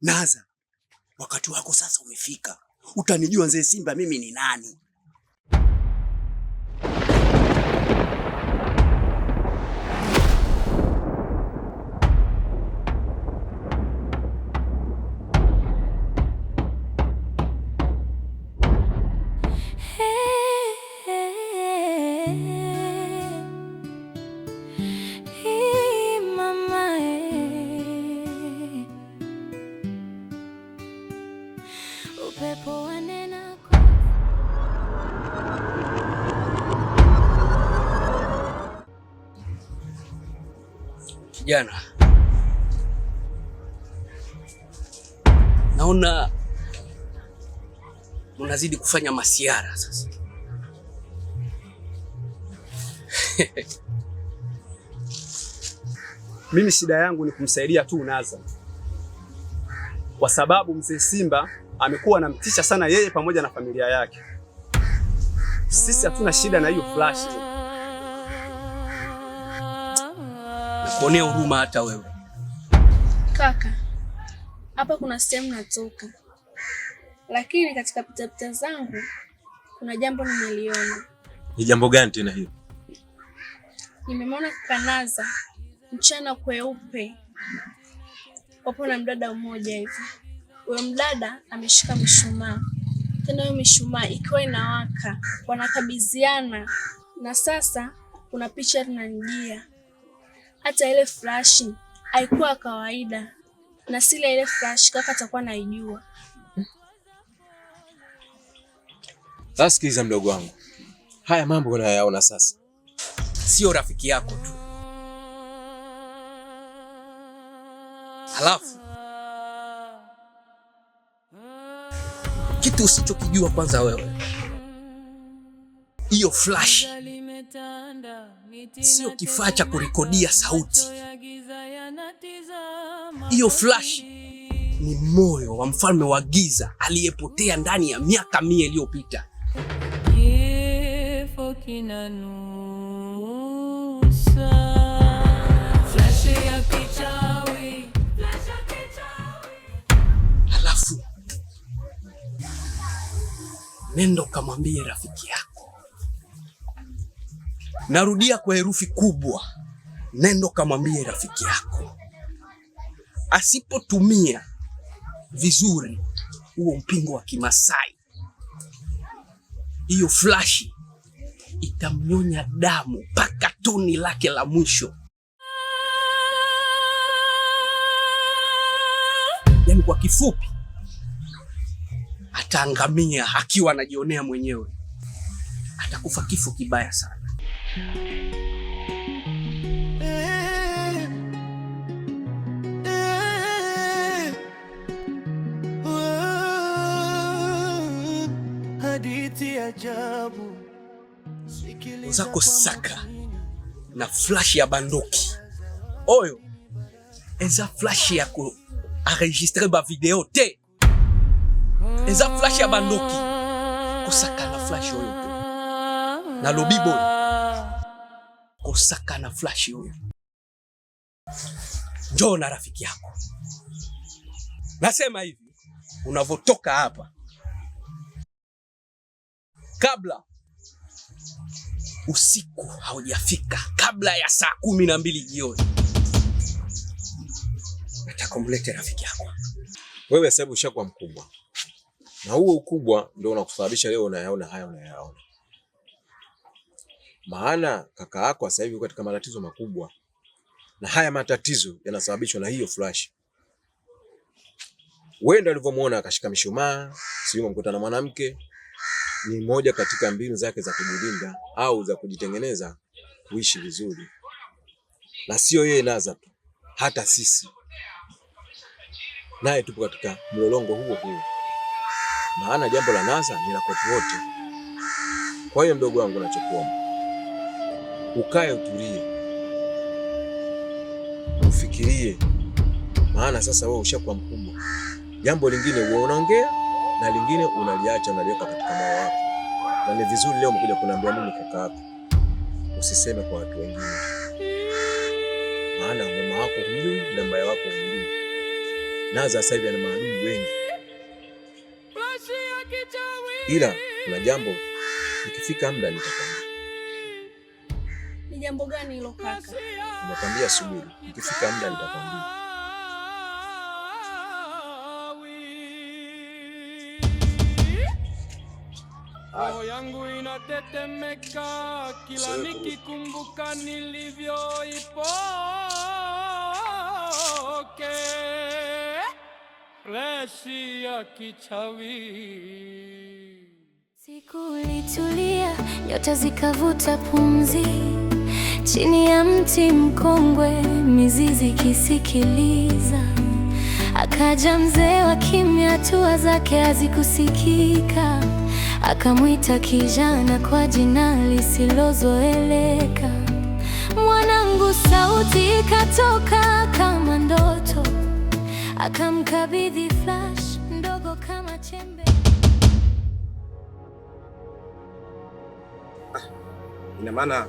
Naza, wakati wako sasa umefika. Utanijua Mzee Simba mimi ni nani. Kijana, naona unazidi kufanya masiara sasa. Mimi shida yangu ni kumsaidia tu Naza, kwa sababu Mzee Simba amekuwa anamtisha sana yeye pamoja na familia yake. Sisi hatuna shida na hiyo flash. Nakuonea huruma hata wewe. Kaka, hapa kuna sehemu natoka, lakini katika pitapita zangu kuna jambo nimeliona. Ni jambo gani tena hilo? Nimemwona kaka Naza mchana kweupe wapo na mdada mmoja hivi. Huyo mdada ameshika mishumaa, tena hiyo mishumaa ikiwa inawaka, wanakabidhiana. Na sasa kuna picha linanijia, hata ile flash haikuwa kawaida, na sile ile flash kaka atakuwa naijua. Sasa sikiza mdogo wangu, haya mambo unayaona sasa, sio rafiki yako tu. Halafu kitu usichokijua kwanza wewe, hiyo flash sio kifaa cha kurekodia sauti. Hiyo flash ni moyo wa mfalme wa giza aliyepotea ndani ya miaka 100 iliyopita. Kifo kinanusa, flash ya kichawi, flash ya kichawi. Halafu nenda kamwambie rafiki yako, narudia kwa herufi kubwa, nenda kamwambie rafiki yako, asipotumia vizuri huo mpingo wa Kimasai, hiyo flash itamnyonya damu mpaka toni lake la mwisho. Yaani kwa kifupi, ataangamia akiwa anajionea mwenyewe. Atakufa kifo kibaya sana. Uzako saka na flash ya bandoki oyo eza flash ya ko enregistrer ba video te, eza flash ya bandoki kosaka na flash oyo te. Na lobibo kosaka na flash oyo. Njoo na rafiki yako. Nasema hivi, unavotoka hapa, kabla usiku haujafika, kabla ya saa 12 jioni, nataka umlete rafiki yako. Wewe sasa ushakuwa mkubwa, na huo ukubwa ndio unakusababisha leo unayaona haya unayaona. Maana kaka yako sasa hivi katika matatizo makubwa, na haya matatizo yanasababishwa na hiyo flash. Wewe ndio ulivyomuona akashika mishumaa, sio mkutana na mwanamke, ni moja katika mbinu zake za kujilinda au za kujitengeneza kuishi vizuri. Na sio yeye Naza tu, hata sisi naye tupo katika mlolongo huo huo. Maana jambo la Naza ni la kwetu wote. Kwa hiyo mdogo wangu, nachokuomba ukae, utulie, ufikirie, maana sasa wewe ushakuwa mkubwa. Jambo lingine wewe unaongea na lingine unaliacha, unaliweka katika moyo wako. Na ni vizuri leo umekuja kuniambia mimi kaka yako, usiseme kwa watu wengine, maana mama wako humjui na mbaya wako humjui. Naza sasa hivi ana maadui wengi, ila kuna jambo nikifika muda nitakwambia. Ni jambo gani hilo kaka? Nakwambia subiri, nikifika muda nitakwambia. Roho yangu inatetemeka kila nikikumbuka nilivyoipoke. Fleshi ya kichawi. Siku ilitulia, nyota zikavuta pumzi, chini ya mti mkongwe, mizizi kisikiliza. Akaja mzee wa kimya, hatua zake hazikusikika. Akamwita kijana kwa jina lisilozoeleka. Mwanangu, sauti ikatoka kama ndoto. Akamkabidhi flash ndogo kama chembe. Ina maana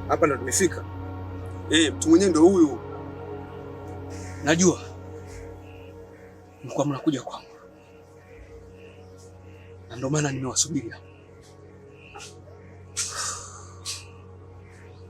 hapa ndo tumefika? Mtu mwenyewe ndo huyu. Najua mlikuwa mnakuja kwangu, na ndio maana nimewasubiri hapa.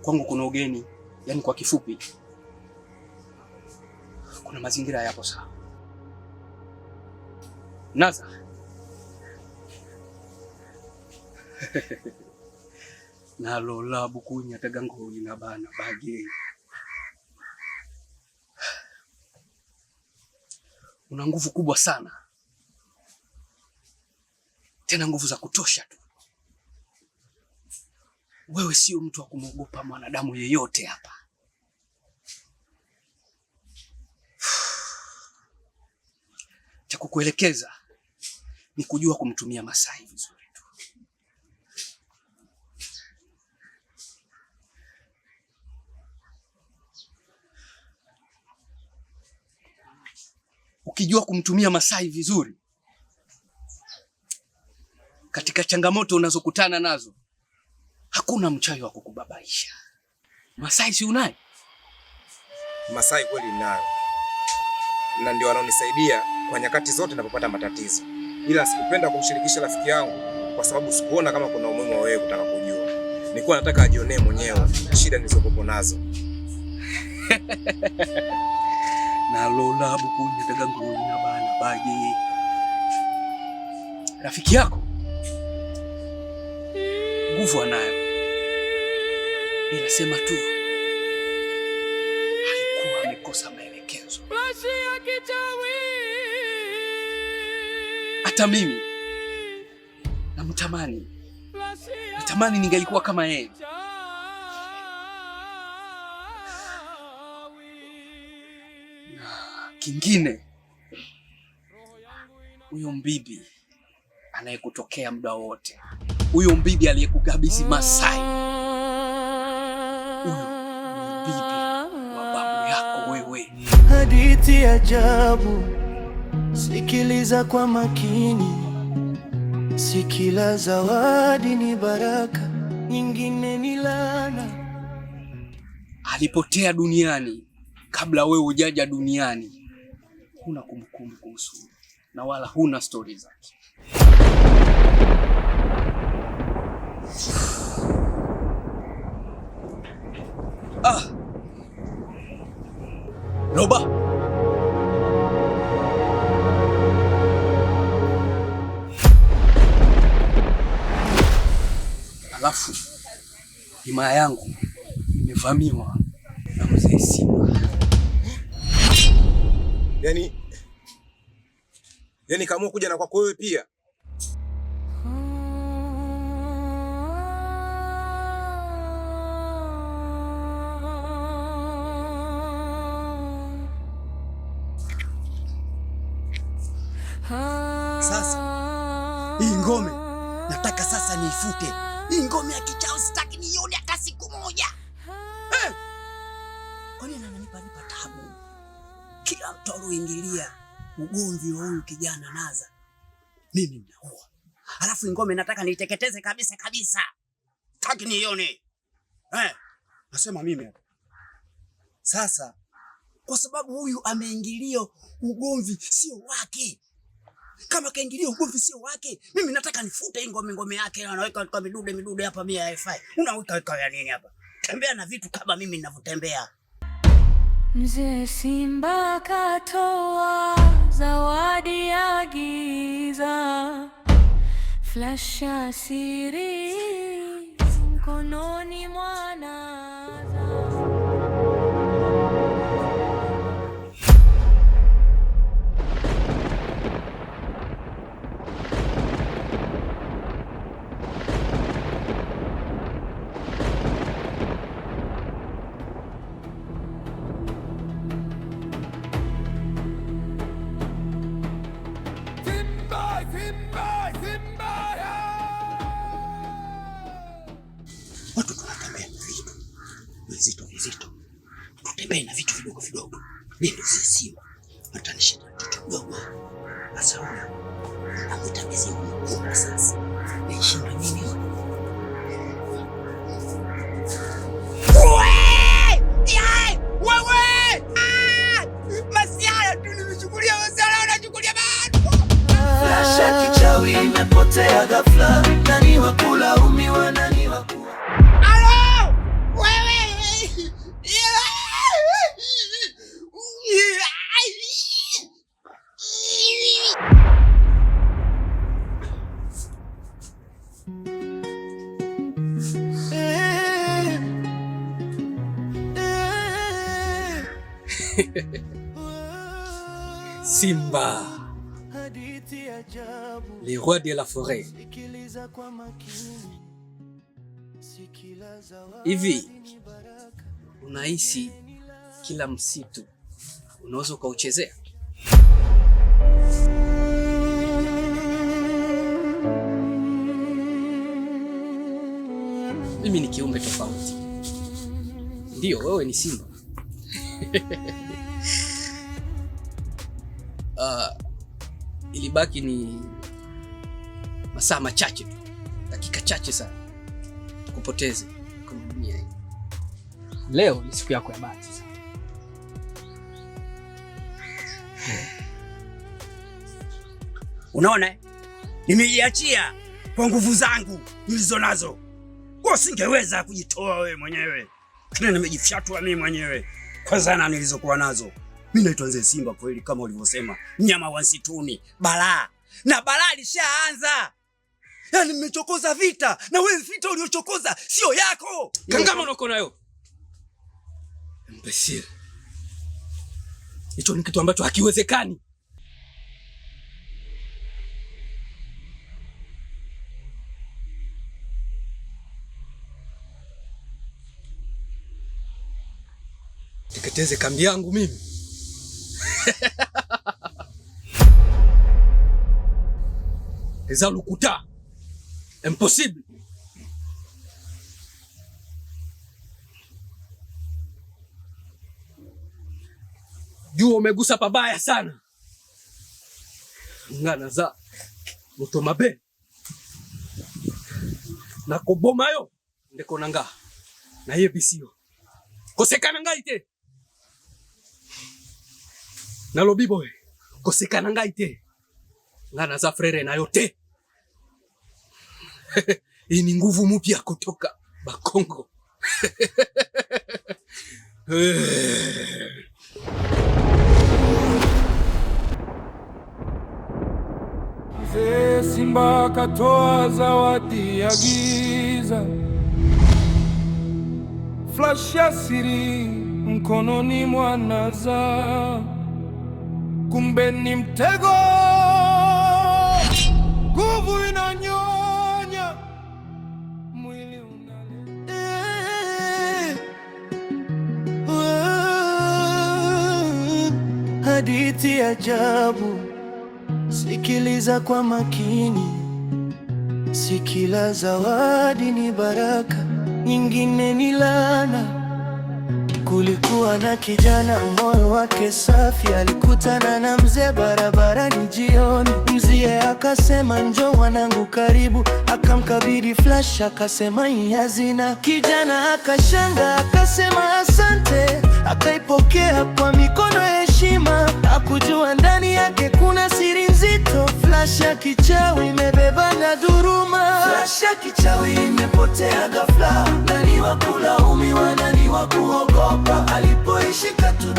Kwangu kuna ugeni, yani kwa kifupi kuna mazingira yapo sawa. Naza nalola bukunya tagango ina bana bage. Una nguvu kubwa sana, tena nguvu za kutosha tu. Wewe sio mtu wa kumwogopa mwanadamu yeyote hapa. Cha kukuelekeza ni kujua kumtumia Masai vizuri tu. Ukijua kumtumia Masai vizuri katika changamoto unazokutana nazo, hakuna mchawi wa kukubabaisha. Masai si unaye? Masai kweli ninayo, na ndio wanaonisaidia kwa nyakati zote ninapopata matatizo, ila sikupenda kumshirikisha rafiki yangu kwa sababu sikuona kama kuna umuhimu wa wewe kutaka kujua. Nilikuwa nataka ajionee mwenyewe shida nilizokuwa nazo. Nalola bukunya tagango ina bana bage. Rafiki yako nguvu anayo, ila sema tu alikuwa amekosa maelekezo. Hata mimi natamani ningelikuwa kama yeye. Kingine, huyo mbibi anayekutokea muda wote, huyo mbibi aliyekukabidhi Masai, huyo ni bibi wa babu yako wewe. Hadithi ajabu, sikiliza kwa makini. Si kila zawadi ni baraka, nyingine ni laana. Alipotea duniani kabla wewe hujaja duniani. Huna kumbukumbu kuhusu na wala huna stori zake. Roba, alafu himaya yangu imevamiwa na mzee Simba. Yaani kaamua kuja na kwako wewe pia? Sasa hii ngome nataka sasa niifute. Hii ngome ya kichawi sitaki nione hata siku moja. Kwa nini ananipa tabu? Kila mtu aloingilia ugomvi wa huyu kijana Naza, mimi ninaua. Alafu ngome nataka niiteketeze kabisa kabisa. Sitaki nione. Nasema mimi hapa. Sasa kwa sababu huyu ameingilia ugomvi sio wake. Kama kaingilia ugomvi sio wake, mimi nataka nifute hii ngome yake. Anaweka kwa midude hapa, mimi haifai. Unaweka ya nini hapa? Tembea na vitu kama mimi ninavyotembea. Mzee Simba katoa zawadi ya giza, flash ya siri mkononi mwa Naza. Watu tunatembea na vitu vizito. Tutembea na vitu vidogo. Mimi ndio Simba. Atanishinda mtoto mdogo. Sasa huyo amekuta mizimu mkubwa sasa. Nishinda mimi. Wewe! Masiara tu nimechukulia masiara, unachukulia bado. Flasha kichawi imepotea ghafla. Nani wakulaumiwa, nani waku Simba, le roi de la forêt. Hivi unahisi kila msitu unaweza ukauchezea? Mimi ni kiumbe tofauti. Ndio, wewe ni Simba. Ilibaki ni masaa machache tu, dakika chache sana tukupoteze kwenye dunia hii. Leo ni siku yako ya bahati sana. Unaona? Nimejiachia kwa nguvu zangu nilizonazo. Kwa singeweza kujitoa wewe mwenyewe. Kile nimejifyatua mimi mwenyewe kwa zana nilizokuwa nazo. Mimi naitwa Mzee Simba kweli, kama ulivyosema, mnyama wa msituni, balaa. Na balaa lishaanza. Yaani nimechokoza vita, na wewe vita uliochokoza sio yako. Kangama unako nayo. Imbecile. Hicho ni kitu ambacho hakiwezekani. Teketeze kambi yangu mimi. Eza lukuta. Impossible. Jua umegusa pabaya sana. Ngana za moto mabe. Na koboma yo ndeko nanga. Na yebisio. Kosekana ngaite. Na lobi boy. Kosekana ngaite. Ngana za frere na yote. Hii ni nguvu mpya kutoka Bakongo. Mzee Simba katoa zawadi ya giza, flash ya siri mkononi mwa Naza. Kumbe ni mtego, nguvu inanyonya, mwili unale. Hadithi ya ajabu, sikiliza kwa makini. Si kila zawadi ni baraka, nyingine ni laana. Kulikuwa na kijana moyo wake safi, alikutana na mzee barabarani jioni. Mzee akasema njoo mwanangu karibu, akamkabidhi flash akasema hii hazina. Kijana akashanga akasema asante, akaipokea kwa mikono ya heshima. Hakujua ndani yake kuna siri nzito, flash ya kichawi imebeba na dhuluma. Flash ya kichawi imepotea ghafla, nani wa kulaumiwa, nani wa kuogopa? Alipoishika tu